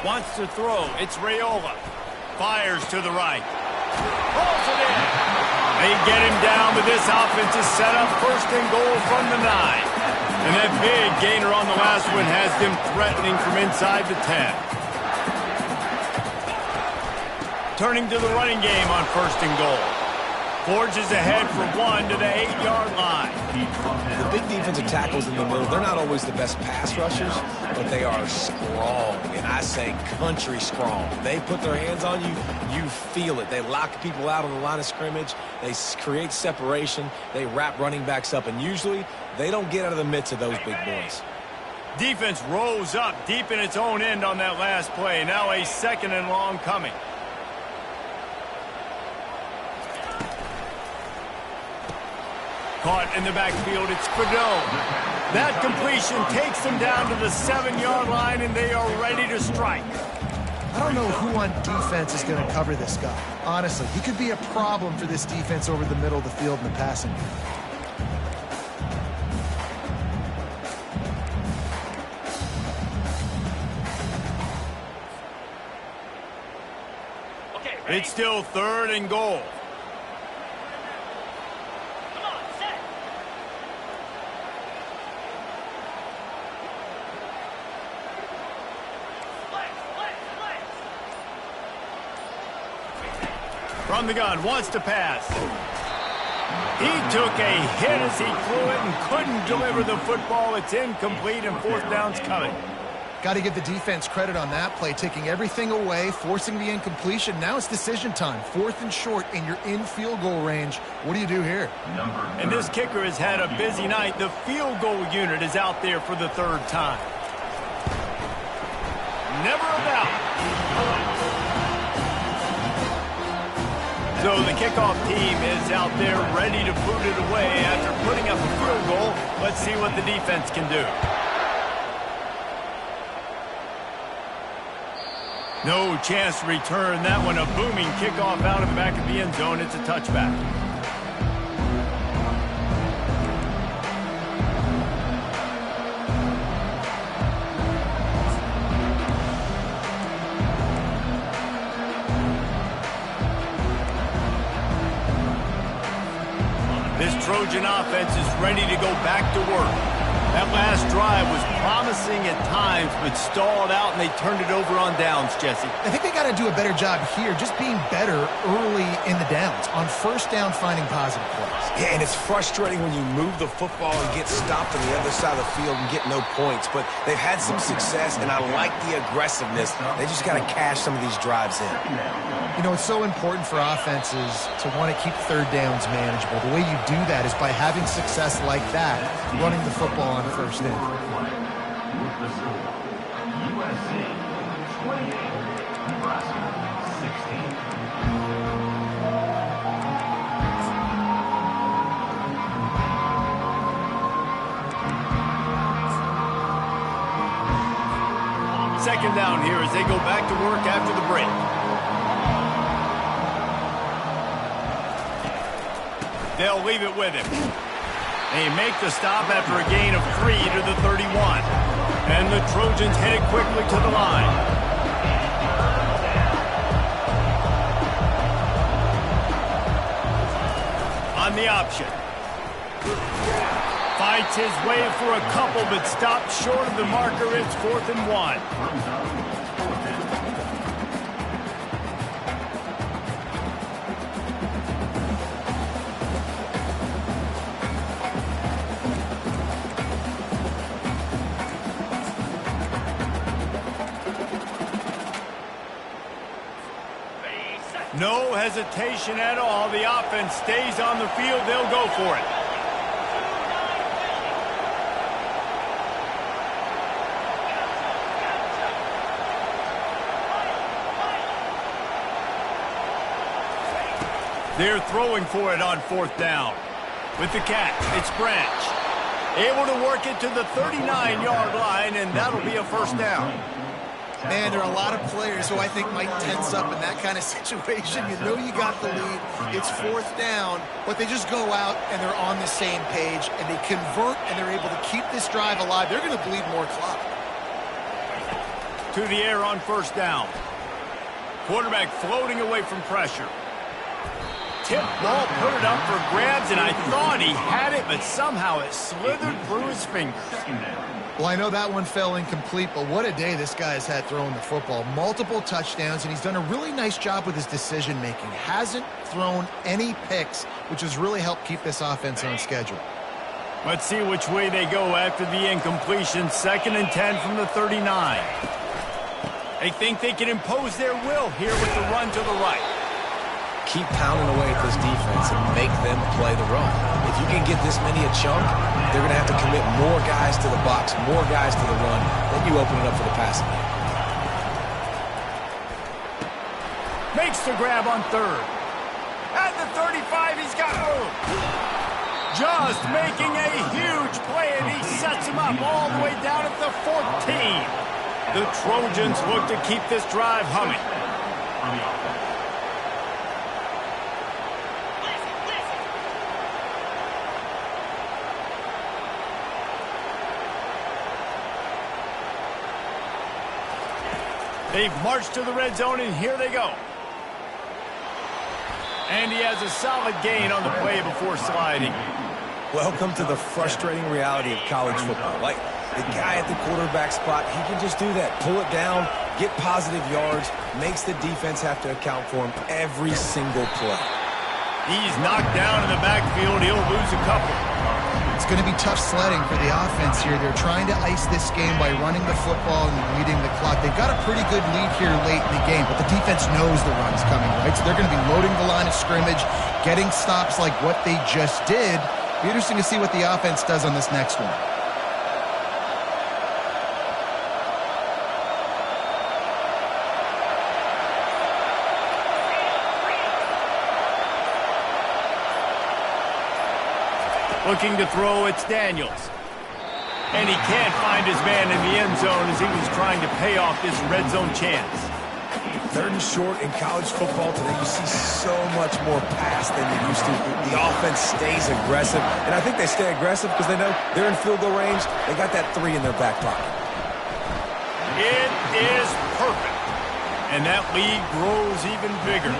Wants to throw. It's Raiola. Fires to the right. Pulls it in. They get him down, but this offense is set up first and goal from the 9. And that big gainer on the last one has them threatening from inside the 10. Turning to the running game on first and goal. Forges ahead for one to the 8-yard line. The big defensive tackles in the middle, they're not always the best pass rushers, but they are strong, and I say country strong. They put their hands on you, you feel it. They lock people out on the line of scrimmage. They create separation. They wrap running backs up, and usually they don't get out of the midst of those big boys. Defense rose up deep in its own end on that last play. Now a second and long coming. Caught in the backfield, it's Fedot. That completion takes them down to the 7-yard line, and they are ready to strike. I don't know who on defense is going to cover this guy. Honestly, he could be a problem for this defense over the middle of the field in the passing game. It's still third and goal. From the gun, wants to pass. He took a hit as he threw it and couldn't deliver the football. It's incomplete, and fourth down's coming. Got to give the defense credit on that play, taking everything away, forcing the incompletion. Now it's decision time. Fourth and short, and you're in field goal range. What do you do here? And this kicker has had a busy night. The field goal unit is out there for the third time. Never a doubt. So the kickoff team is out there ready to boot it away after putting up a field goal. Let's see what the defense can do. No chance to return that one. A booming kickoff out of the back of the end zone. It's a touchback. This Trojan offense is ready to go back to work. That last drive was promising at times, but stalled out, and they turned it over on downs, Jesse. I think they got to do a better job here, just being better early in the downs, on first down finding positive plays. Yeah, and it's frustrating when you move the football and get stopped on the other side of the field and get no points. But they've had some success, and I like the aggressiveness. They just got to cash some of these drives in. You know, it's so important for offenses to want to keep third downs manageable. The way you do that is by having success like that, running the football on first down. With the score, USC 28, Nebraska 16. Second down here as they go back to work after the break. They'll leave it with him. They make the stop after a gain of 3 to the 31. And the Trojans headed quickly to the line. On the option. Fights his way for a couple, but stopped short of the marker. It's 4th and 1. No hesitation at all. The offense stays on the field. They'll go for it. They're throwing for it on 4th down. With the catch, it's Branch. Able to work it to the 39-yard line, and that'll be a first down. Man, there are a lot of players who I think might tense up in that kind of situation. You know you got the lead. It's 4th down, but they just go out and they're on the same page, and they convert, and they're able to keep this drive alive. They're going to bleed more clock. To the air on first down. Quarterback floating away from pressure. Tip ball, put it up for grabs, and I thought he had it, but somehow it slithered through his fingers. Well, I know that one fell incomplete, but what a day this guy has had throwing the football. Multiple touchdowns, and he's done a really nice job with his decision-making. Hasn't thrown any picks, which has really helped keep this offense on schedule. Let's see which way they go after the incompletion. 2nd and 10 from the 39. They think they can impose their will here with the run to the right. Keep pounding away at this defense and make them play the run. If you can get this many a chunk, they're going to have to commit more guys to the box, more guys to the run. Then you open it up for the passing game. Makes the grab on 3rd. At the 35, he's got room. Just making a huge play, and he sets him up all the way down at the 14. The Trojans look to keep this drive humming. They've marched to the red zone, and here they go. And he has a solid gain on the play before sliding. Welcome to the frustrating reality of college football. Like, the guy at the quarterback spot, he can just do that. Pull it down, get positive yards, makes the defense have to account for him every single play. He's knocked down in the backfield. He'll lose a couple. It's going to be tough sledding for the offense here. They're trying to ice this game by running the football and leading the clock. They've got a pretty good lead here late in the game, but the defense knows the run's coming, right? So they're going to be loading the line of scrimmage, getting stops like what they just did. Be interesting to see what the offense does on this next one. Looking to throw, it's Daniels. And he can't find his man in the end zone as he was trying to pay off this red zone chance. 3rd and short in college football today, you see so much more pass than you used to. The offense stays aggressive, and I think they stay aggressive because they know they're in field goal range. They got that 3 in their back pocket. It is perfect. And that lead grows even bigger.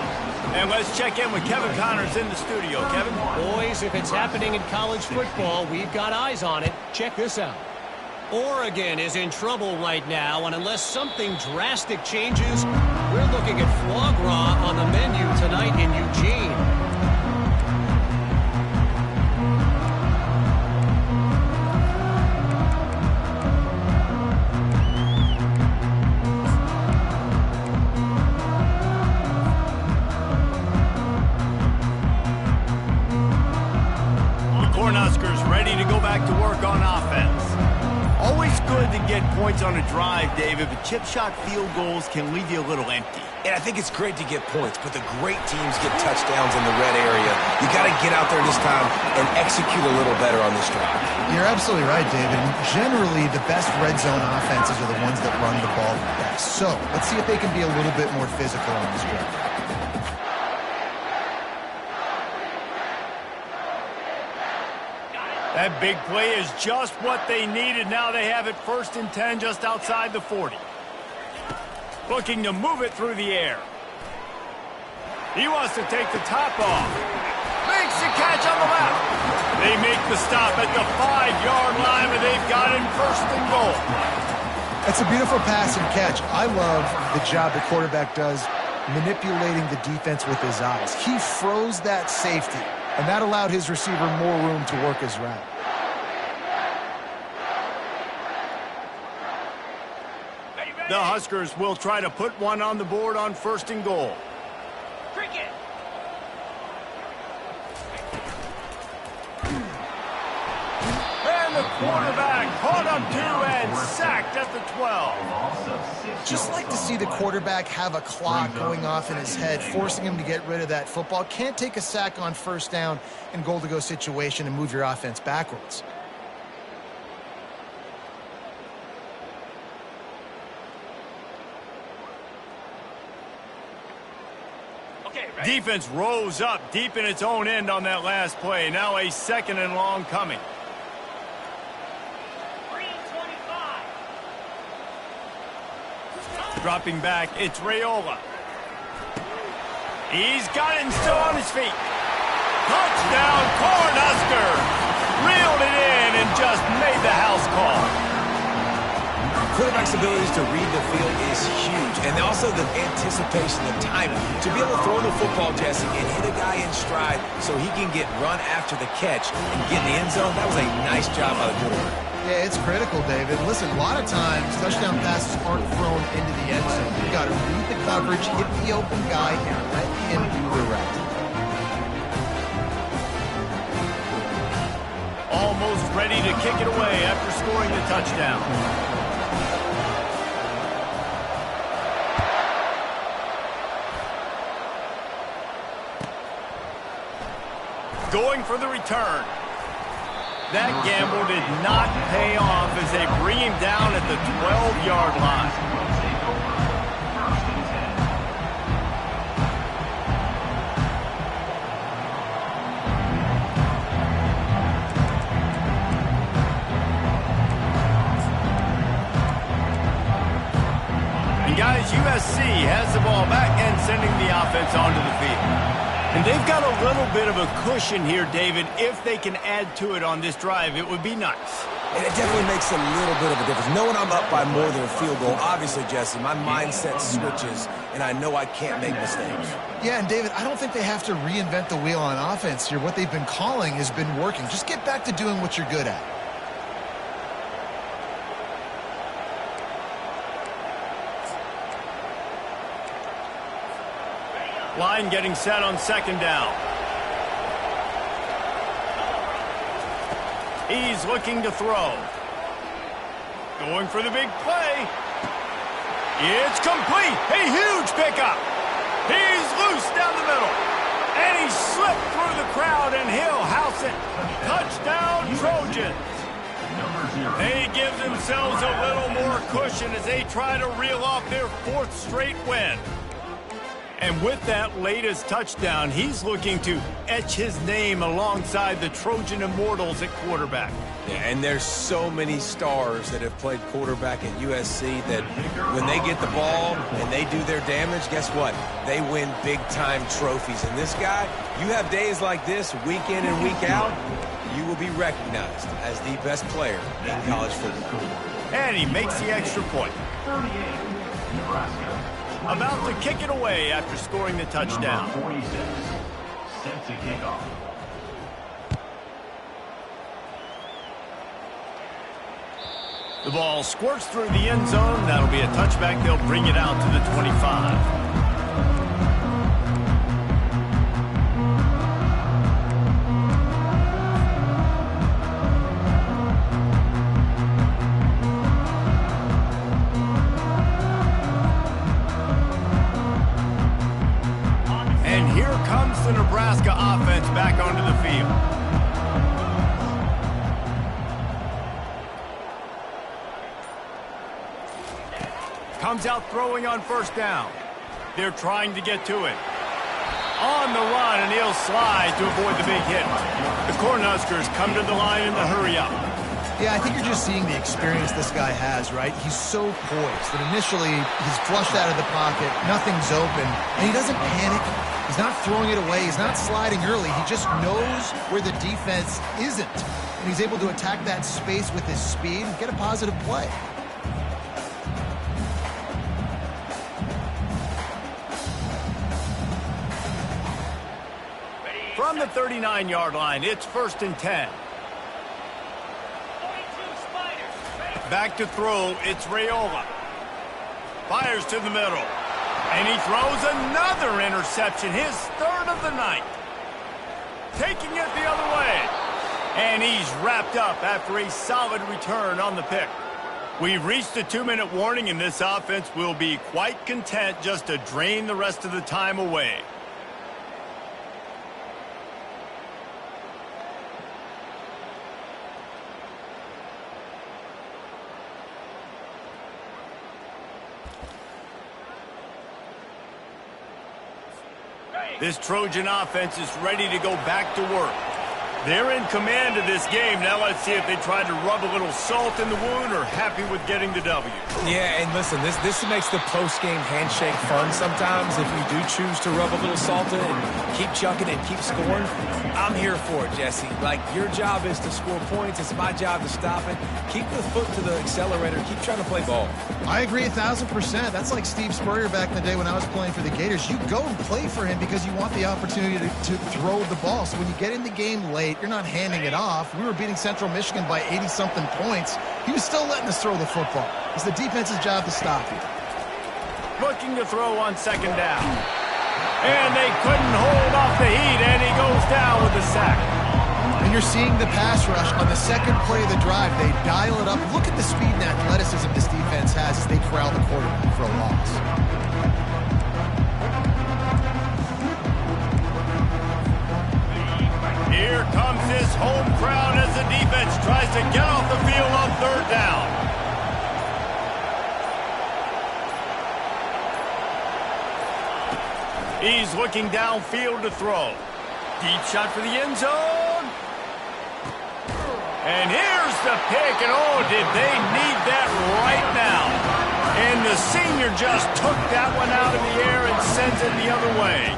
And let's check in with Kevin Connors in the studio. Kevin? Boys, if it's happening in college football, we've got eyes on it. Check this out. Oregon is in trouble right now, and unless something drastic changes, we're looking at foie gras on the menu tonight in Eugene. Cornhuskers ready to go back to work on offense. Always good to get points on a drive, David, but chip shot field goals can leave you a little empty. And I think it's great to get points, but the great teams get touchdowns in the red area. You got to get out there this time and execute a little better on this drive. You're absolutely right, David. Generally, the best red zone offenses are the ones that run the ball the best. So let's see if they can be a little bit more physical on this drive. That big play is just what they needed. Now they have it 1st and 10 just outside the 40. Looking to move it through the air. He wants to take the top off. Makes the catch on the left. They make the stop at the 5-yard line, and they've got it 1st and goal. That's a beautiful pass and catch. I love the job the quarterback does manipulating the defense with his eyes. He froze that safety, and that allowed his receiver more room to work his route. The Huskers will try to put one on the board on 1st and goal. Cricket. And the quarterback caught up to and sacked at the 12. Just like to see the quarterback have a clock going off in his head, forcing him to get rid of that football. Can't take a sack on 1st down in goal-to-go situation and move your offense backwards. Defense rose up deep in its own end on that last play. Now a 2nd and long coming. Dropping back, it's Raiola. He's got it and still on his feet. Touchdown, Cornhuskers! Reeled it in and just made the house call. Quarterback's abilities to read the field is huge, and also the anticipation, the timing. To be able to throw the football, Jesse, and hit a guy in stride so he can get run after the catch and get in the end zone, that was a nice job by the quarterback. Yeah, it's critical, David. Listen, a lot of times touchdown passes aren't thrown into the end zone. You've got to read the coverage, hit the open guy, and let him do the rest. Almost ready to kick it away after scoring the touchdown. Going for the return. That gamble did not pay off as they bring him down at the 12-yard line. And guys, USC has the ball back and sending the offense onto the field. And they've got a little bit of a cushion here, David. If they can add to it on this drive, it would be nice. And it definitely makes a little bit of a difference. Knowing I'm up by more than a field goal, obviously, Jesse, my mindset switches, and I know I can't make mistakes. Yeah, and David, I don't think they have to reinvent the wheel on offense here. What they've been calling has been working. Just get back to doing what you're good at. Line getting set on 2nd down. He's looking to throw. Going for the big play. It's complete. A huge pickup. He's loose down the middle. And he slipped through the crowd, and he'll house it. Touchdown, Trojans. They give themselves a little more cushion as they try to reel off their 4th straight win. And with that latest touchdown, he's looking to etch his name alongside the Trojan Immortals at quarterback. Yeah, and there's so many stars that have played quarterback at USC that when they get the ball and they do their damage, guess what? They win big-time trophies. And this guy, you have days like this, week in and week out, you will be recognized as the best player in college football. And he makes the extra point. 38, Nebraska. About to kick it away after scoring the touchdown. Number 46, set to kick off. The ball squirts through the end zone. That'll be a touchback. They'll bring it out to the 25. And here comes the Nebraska offense back onto the field. Comes out throwing on first down. They're trying to get to it. On the run, and he'll slide to avoid the big hit. The Cornhuskers come to the line in the hurry up. Yeah, I think you're just seeing the experience this guy has, right? He's so poised that initially he's flushed out of the pocket, nothing's open, and he doesn't panic. He's not throwing it away. He's not sliding early. He just knows where the defense isn't, and he's able to attack that space with his speed and get a positive play. From the 39-yard line, it's 1st and 10. Back to throw, it's Raiola. Fires to the middle. And he throws another interception, his 3rd of the night. Taking it the other way. And he's wrapped up after a solid return on the pick. We've reached a 2-minute warning, and this offense will be quite content just to drain the rest of the time away. This Trojan offense is ready to go back to work. They're in command of this game. Now let's see if they try to rub a little salt in the wound or happy with getting the W. Yeah, and listen, this makes the post-game handshake fun sometimes. If you do choose to rub a little salt in and keep chucking it and keep scoring, I'm here for it, Jesse. Like, your job is to score points. It's my job to stop it. Keep the foot to the accelerator. Keep trying to play ball. I agree 1,000%. That's like Steve Spurrier back in the day when I was playing for the Gators. You go and play for him because you want the opportunity to throw the ball. So when you get in the game late, you're not handing it off. We were beating Central Michigan by 80-something points. He was still letting us throw the football. It's the defense's job to stop you. Looking to throw on 2nd down. And they couldn't hold off the heat, and he goes down with a sack. And you're seeing the pass rush on the 2nd play of the drive. They dial it up. Look at the speed and athleticism this defense has as they corral the quarterback for a loss. Here comes this home crowd as the defense tries to get off the field on 3rd down. He's looking downfield to throw. Deep shot for the end zone. And here's the pick, and oh, did they need that right now. And the senior just took that one out of the air and sends it the other way.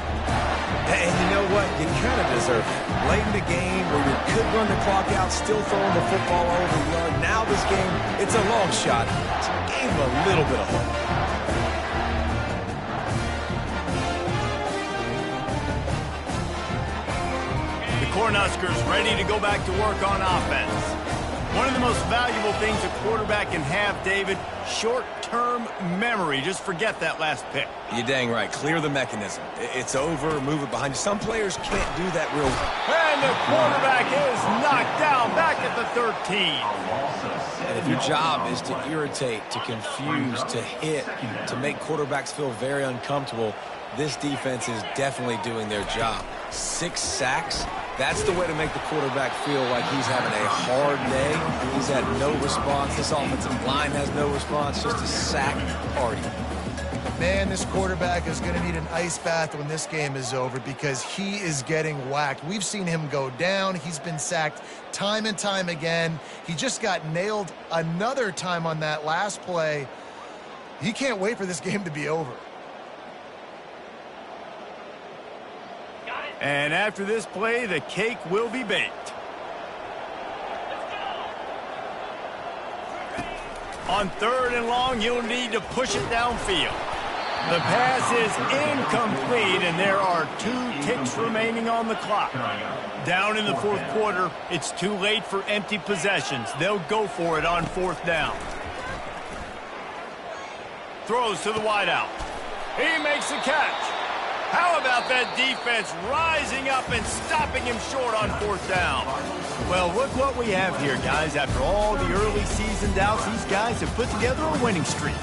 And you know what? You kind of deserve it. Late in the game where you could run the clock out, still throwing the football over the yard. Now this game, it's a long shot. So gave him a little bit of hope. The Cornhuskers ready to go back to work on offense. One of the most valuable things a quarterback can have, David, short-term memory. Just forget that last pick. You're dang right. Clear the mechanism. It's over. Move it behind you. Some players can't do that real well. And the quarterback is knocked down back at the 13. And if your job is to irritate, to confuse, to hit, to make quarterbacks feel very uncomfortable, this defense is definitely doing their job. 6 sacks. That's the way to make the quarterback feel like he's having a hard day. He's had no response. This offensive line has no response. Just a sack party. Man, this quarterback is going to need an ice bath when this game is over because he is getting whacked. We've seen him go down. He's been sacked time and time again. He just got nailed another time on that last play. He can't wait for this game to be over. And after this play, the cake will be baked. On 3rd and long, you'll need to push it downfield. The pass is incomplete, and there are 2 ticks remaining on the clock. Down in the 4th quarter, it's too late for empty possessions. They'll go for it on 4th down. Throws to the wideout. He makes the catch. How about that defense rising up and stopping him short on 4th down? Well, look what we have here, guys. After all the early season doubts, these guys have put together a winning streak.